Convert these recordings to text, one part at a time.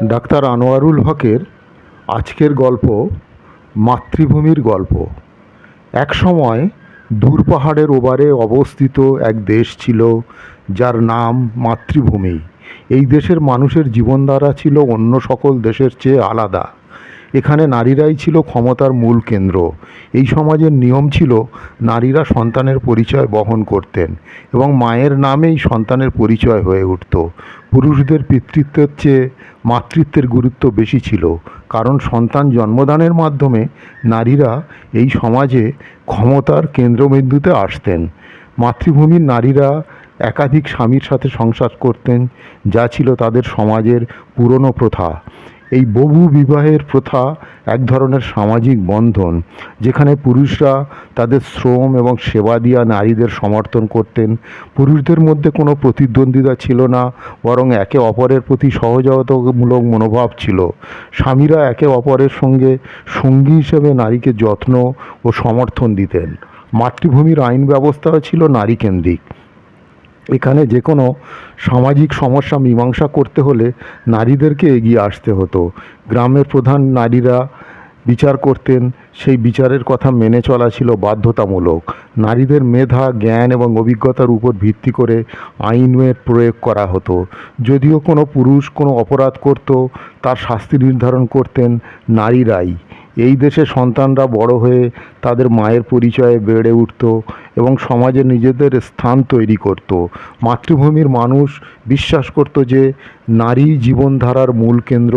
Doctor Anwarul হকের আজকের গল্প মাতৃভূমির গল্প। এক সময় দূর পাহাড়ের ওপারে অবস্থিত এক দেশ ছিল যার নাম মাতৃভূমি। এই দেশের মানুষের জীবনধারা ছিল অন্য সকল দেশের চেয়ে আলাদা। এখানে নারীরাই ছিল ক্ষমতার মূল কেন্দ্র। এই সমাজের নিয়ম ছিল নারীরা সন্তানের পরিচয় বহন করতেন এবং মায়ের নামেই সন্তানের পরিচয় হয়ে উঠত। পুরুষদের পিতৃত্বের চেয়ে মাতৃত্বের গুরুত্ব বেশি ছিল, কারণ সন্তান জন্মদানের মাধ্যমে নারীরা এই সমাজে ক্ষমতার কেন্দ্রবিন্দুতে আসতেন। মাতৃভূমির নারীরা একাধিক স্বামীর সাথে সংসার করতেন, যা ছিল তাদের সমাজের পুরনো প্রথা। এই বহু বিবাহের প্রথা এক ধরনের সামাজিক বন্ধন, যেখানে পুরুষরা তাদের শ্রম এবং সেবা দিয়া নারীদের সমর্থন করতেন। পুরুষদের মধ্যে কোনো প্রতিদ্বন্দ্বিতা ছিল না, বরং একে অপরের প্রতি সহযোগিতামূলক মনোভাব ছিল। স্বামীরা একে অপরের সঙ্গে সঙ্গী হিসেবে নারীকে যত্ন ও সমর্থন দিতেন। মাতৃভূমির আইন ব্যবস্থাও ছিল নারীকেন্দ্রিক। এখানে যে কোনো সামাজিক সমস্যা মীমাংসা করতে হলে নারীদেরকে এগিয়ে আসতে হতো। গ্রামের প্রধান নারীরা বিচার করতেন, সেই বিচারের কথা মেনে চলা ছিল বাধ্যতামূলক। নারীদের মেধা, জ্ঞান এবং অভিজ্ঞতার উপর ভিত্তি করে আইনের প্রয়োগ করা হতো। যদিও কোনো পুরুষ কোনো অপরাধ করত, তার শাস্তি নির্ধারণ করতেন নারীরাই। এই দেশে সন্তানরা বড় হয়ে তাদের মায়ের পরিচয়ে বেড়ে উঠত এবং সমাজে নিজেদের স্থান তৈরি করত। মাতৃভূমির মানুষ বিশ্বাস করত যে নারী জীবনধারার মূল কেন্দ্র,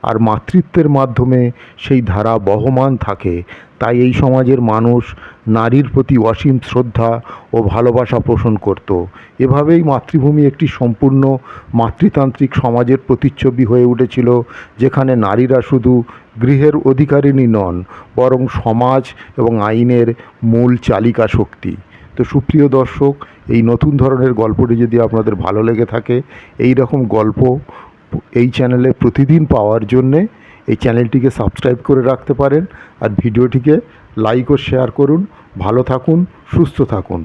আর মাতৃত্বের মাধ্যমে সেই ধারা বহমান থাকে। তাই এই সমাজের মানুষ নারীর প্রতি অসীম শ্রদ্ধা ও ভালোবাসা পোষণ করত। এভাবেই মাতৃভূমি একটি সম্পূর্ণ মাতৃতান্ত্রিক সমাজের প্রতিচ্ছবি হয়ে উঠেছিল, যেখানে নারীরা শুধু গৃহের অধিকারিণী নন, বরং সমাজ এবং আইনের মূল চালিকা শক্তি। তো সুপ্রিয় দর্শক, এই নতুন ধরনের গল্পটি যদি আপনাদের ভালো লেগে থাকে, এই রকম গল্প এই চ্যানেলে প্রতিদিন পাওয়ার জন্যে এই চ্যানেলটিকে সাবস্ক্রাইব করে রাখতে পারেন, আর ভিডিওটিকে লাইক ও শেয়ার করুন। ভালো থাকুন, সুস্থ থাকুন।